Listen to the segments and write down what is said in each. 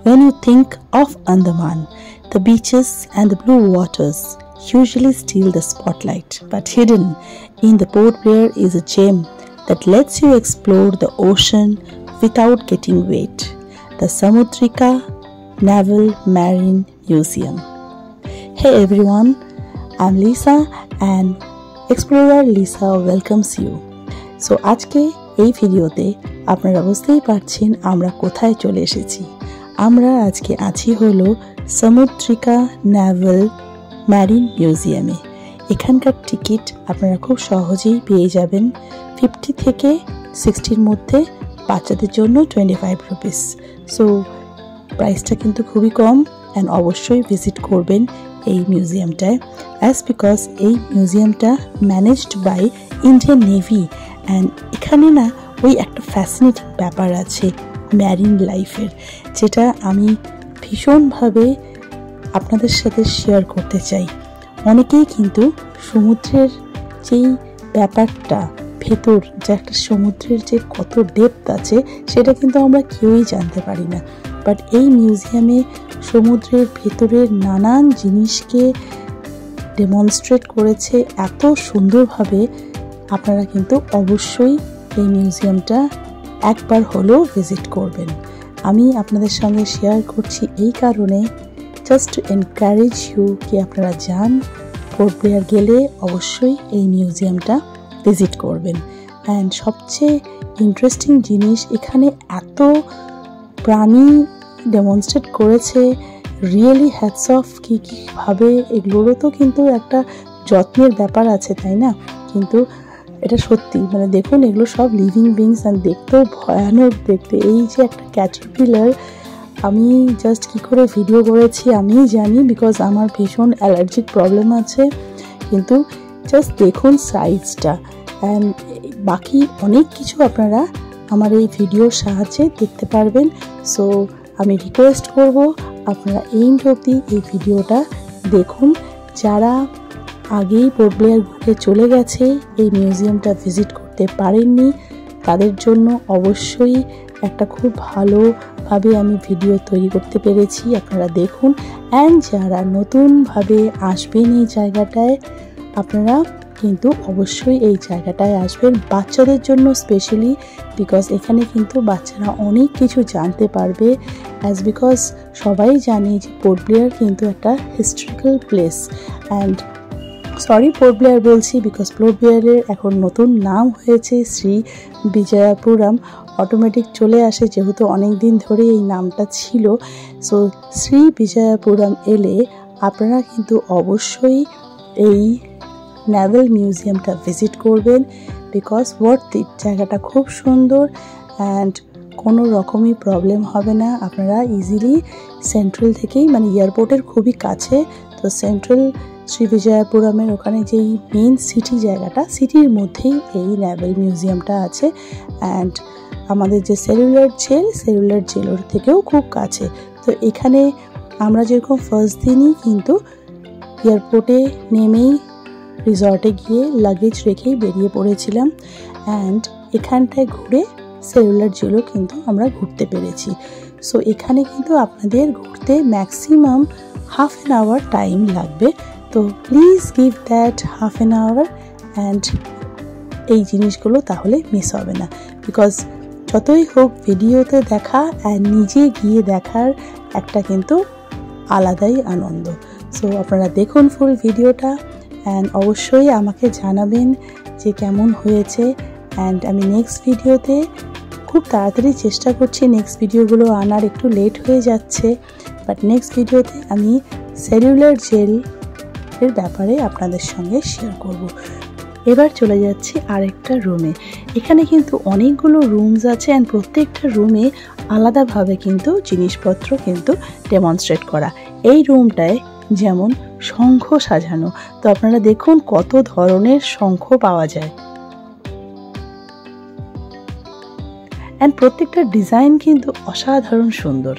When you think of Andaman, the beaches and the blue waters usually steal the spotlight, but hidden in the Port Blair is a gem that lets you explore the ocean without getting wet. The Samudrika Naval Marine Museum. Hey everyone, I'm Lisa and Explorer Lisa welcomes you. So আজকে এই ভিডিওতে আপনারা বুঝতেই পারছেন আমরা কোথায় চলে এসেছি। আমরা আজকে আছি হলো সমুদ্রিকা নেভাল ম্যারিন মিউজিয়ামে। এখানকার টিকিট আপনারা খুব সহজেই পেয়ে যাবেন 50 থেকে 60-র মধ্যে, বাচ্চাদের জন্য 25 রুপিস। সো প্রাইসটা কিন্তু খুবই কম অ্যান্ড অবশ্যই ভিজিট করবেন এই মিউজিয়ামটায়, অ্যাজ বিকজ এই মিউজিয়ামটা managed by Indian navy and এখানে না ওই একটা ফ্যাসিনেটিং ব্যাপার আছে ম্যারিন লাইফের, যেটা আমি ভীষণভাবে আপনাদের সাথে শেয়ার করতে চাই। অনেকেই কিন্তু সমুদ্রের যেই ব্যাপারটা ভেতর, যে একটা সমুদ্রের যে কত ডেপথ আছে সেটা কিন্তু আমরা কেউই জানতে পারি না। বাট এই মিউজিয়ামে সমুদ্রের ভেতরের নানান জিনিসকে ডেমনস্ট্রেট করেছে এত সুন্দরভাবে। আপনারা কিন্তু অবশ্যই এই মিউজিয়ামটা একবার হলেও ভিজিট করবেন। আমি আপনাদের সঙ্গে শেয়ার করছি এই কারণে, জাস্ট টু এনকারেজ ইউ কি আপনারা যান, পোর্ট ব্লেয়ার গেলে অবশ্যই এই মিউজিয়ামটা ভিজিট করবেন। অ্যান্ড সবচেয়ে ইন্টারেস্টিং জিনিস, এখানে এত প্রাণী ডেমনস্ট্রেট করেছে, রিয়েলি হ্যাটস অফ। কীভাবে এগুলোরও তো কিন্তু একটা যত্নের ব্যাপার আছে, তাই না? কিন্তু এটা সত্যি, মানে দেখুন এগুলো সব লিভিং বিংস অ্যান্ড দেখতেও ভয়ানক দেখতে। এই যে একটা ক্যাটারপিলার, আমি জাস্ট কী করে ভিডিও করেছি আমিই জানি, বিকজ আমার ভীষণ অ্যালার্জিক প্রবলেম আছে। কিন্তু জাস্ট দেখুন সাইজটা, অ্যান্ড বাকি অনেক কিছু আপনারা আমার এই ভিডিওর সাহায্যে দেখতে পারবেন। সো আমি রিকোয়েস্ট করব আপনারা এন্ড অবধি এই ভিডিওটা দেখুন। যারা আগেই পোর্ট ব্লেয়ার ঘুরে চলে গেছে, এই মিউজিয়ামটা ভিজিট করতে পারেননি, তাদের জন্য অবশ্যই একটা খুব ভালোভাবে আমি ভিডিও তৈরি করতে পেরেছি, আপনারা দেখুন। অ্যান্ড যারা নতুনভাবে আসবেন এই জায়গাটায়, আপনারা কিন্তু অবশ্যই এই জায়গাটায় আসবেন বাচ্চাদের জন্য স্পেশালি, বিকজ এখানে কিন্তু বাচ্চারা অনেক কিছু জানতে পারবে। অ্যাজ বিকজ সবাই জানে যে পোর্ট ব্লেয়ার কিন্তু একটা historical place. And sorry port Blair বলছি, বিকজ পোর্ট ব্লেয়ারের এখন নতুন নাম হয়েছে শ্রী বিজয়াপুরম। অটোমেটিক চলে আসে যেহেতু অনেক দিন ধরে এই নামটা ছিল। সো শ্রী বিজয়াপুরম এলে আপনারা কিন্তু অবশ্যই এই নেভাল মিউজিয়ামটা ভিজিট করবেন, বিকজ ওয়ার্থ ইট। জায়গাটা খুব সুন্দর অ্যান্ড কোনো রকমই প্রবলেম হবে না। আপনারা ইজিলি সেন্ট্রাল থেকেই, মানে এয়ারপোর্টের খুবই কাছে, তো সেন্ট্রাল শ্রী বিজয়াপুরমের ওখানে যেই মেন সিটি জায়গাটা, সিটির মধ্যেই এই নেভাল মিউজিয়ামটা আছে। অ্যান্ড আমাদের যে সেলুলার জেলের থেকেও খুব কাছে। তো এখানে আমরা যেরকম ফার্স্ট দিনই কিন্তু এয়ারপোর্টে নেমেই রিসর্টে গিয়ে লাগেজ রেখেই বেরিয়ে পড়েছিলাম, অ্যান্ড এখানটায় ঘুরে সেলুলার জেলও কিন্তু আমরা ঘুরতে পেরেছি। সো এখানে কিন্তু আপনাদের ঘুরতে maximum half an hour time লাগবে। তো please give that half an hour, and এই জিনিসগুলো তাহলে মিস হবে না। বিকজ যতই হোক ভিডিওতে দেখা অ্যান্ড নিজে গিয়ে দেখার একটা কিন্তু আলাদাই আনন্দ। সো আপনারা দেখুন ফুল ভিডিওটা অ্যান্ড অবশ্যই আমাকে জানাবেন যে কেমন হয়েছে। অ্যান্ড আমি নেক্সট ভিডিওতে খুব তাড়াতাড়ি চেষ্টা করছি, নেক্সট ভিডিওগুলো আনার একটু লেট হয়ে যাচ্ছে, বাট নেক্সট ভিডিওতে আমি সেলুলার জেলের ব্যাপারে আপনাদের সঙ্গে শেয়ার করব। এবার চলে যাচ্ছি আরেকটা রুমে। এখানে কিন্তু অনেকগুলো রুমস আছে অ্যান্ড প্রত্যেকটা রুমে আলাদাভাবে কিন্তু জিনিসপত্র কিন্তু ডেমনস্ট্রেট করা। এই রুমটায় যেমন শঙ্খ সাজানো, তো আপনারা দেখুন কত ধরনের শঙ্খ পাওয়া যায়, অ্যান্ড প্রত্যেকটা ডিজাইন কিন্তু অসাধারণ সুন্দর।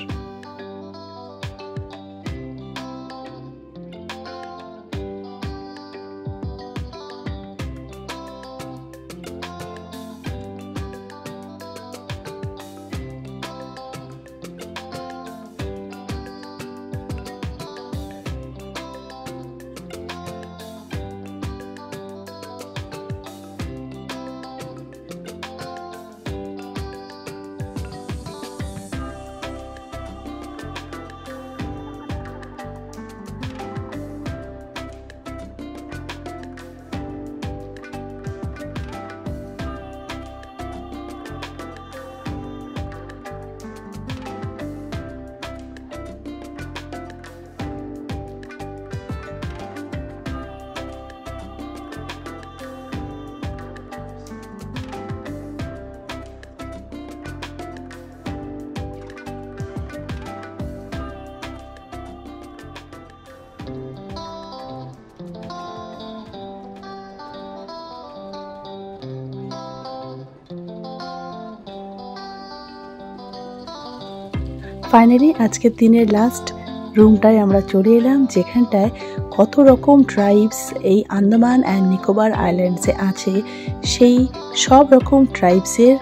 ফাইনালি আজকের দিনের লাস্ট রুমটায় আমরা চলে এলাম, যেখানটায় কত রকম ট্রাইবস এই আন্দামান অ্যান্ড নিকোবর আইল্যান্ডসে আছে, সেই সব রকম ট্রাইবসের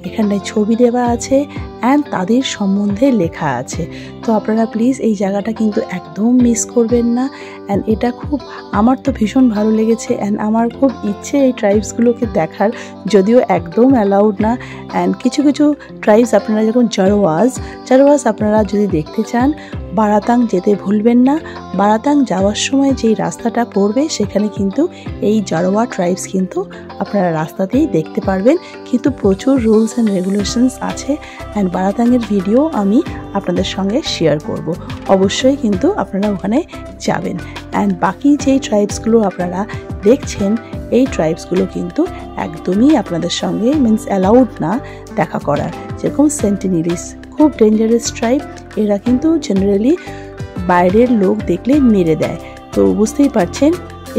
এখানটায় ছবি দেওয়া আছে অ্যান্ড তাদের সম্বন্ধে লেখা আছে। তো আপনারা প্লিজ এই জায়গাটা কিন্তু একদম মিস করবেন না। অ্যান্ড এটা খুব আমার তো ভীষণ ভালো লেগেছে অ্যান্ড আমার খুব ইচ্ছে এই ট্রাইবসগুলোকে দেখার, যদিও একদম অ্যালাউড না। অ্যান্ড কিছু কিছু ট্রাইবস আপনারা যখন জারোয়াজ আপনারা যদি দেখতে চান, বারাতাং যেতে ভুলবেন না। বারাতাং যাওয়ার সময় যেই রাস্তাটা পড়বে সেখানে কিন্তু এই জারোয়া ট্রাইবস কিন্তু আপনারা রাস্তাতেই দেখতে পারবেন, কিন্তু প্রচুর রুলস অ্যান্ড রেগুলেশনস আছে। অ্যান্ড বারাতাংয়ের ভিডিও আমি আপনাদের সঙ্গে শেয়ার করব, অবশ্যই কিন্তু আপনারা ওখানে যাবেন। অ্যান্ড বাকি যেই ট্রাইবসগুলো আপনারা দেখছেন, এই ট্রাইবসগুলো কিন্তু একদমই আপনাদের সঙ্গে মিন্স অ্যালাউড না দেখা করার। যেরকম সেন্টিনিলিস খুব ডেঞ্জারাস ট্রাইব, এরা কিন্তু জেনারেলি বাইরের লোক দেখলে মেরে দেয়। তো বুঝতেই পারছেন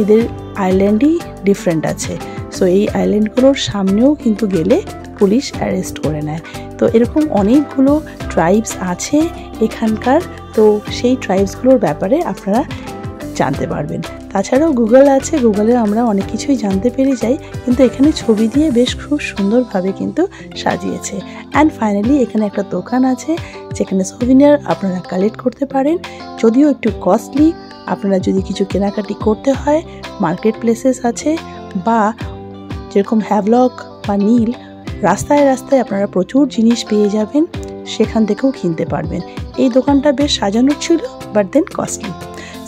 এদের আইল্যান্ডই ডিফারেন্ট আছে। সো এই আইল্যান্ডগুলোর সামনেও কিন্তু গেলে পুলিশ অ্যারেস্ট করে নেয়। তো এরকম অনেকগুলো ট্রাইবস আছে এখানকার, তো সেই ট্রাইবসগুলোর ব্যাপারে আপনারা জানতে পারবেন। তাছাড়াও গুগল আছে, গুগলে আমরা অনেক কিছুই জানতে পেরে যাই, কিন্তু এখানে ছবি দিয়ে বেশ খুব সুন্দরভাবে কিন্তু সাজিয়েছে। অ্যান্ড ফাইনালি এখানে একটা দোকান আছে যেখানে সোভিনিয়ার আপনারা কালেক্ট করতে পারেন, যদিও একটু কস্টলি। আপনারা যদি কিছু কেনাকাটি করতে হয়, মার্কেট প্লেসেস আছে, বা যেরকম হ্যাভলক বা নীল রাস্তায় রাস্তায় আপনারা প্রচুর জিনিস পেয়ে যাবেন, সেখান থেকেও কিনতে পারবেন। এই দোকানটা বেশ সাজানো ছিল, বাট দেন কস্টলি।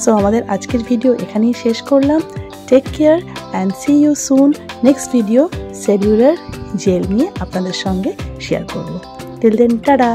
সো আমাদের আজকের ভিডিও এখানেই শেষ করলাম। Take care and see you soon. Next video Cellular Jail নিয়ে আপনাদের সঙ্গে শেয়ার করব। Till then, tata.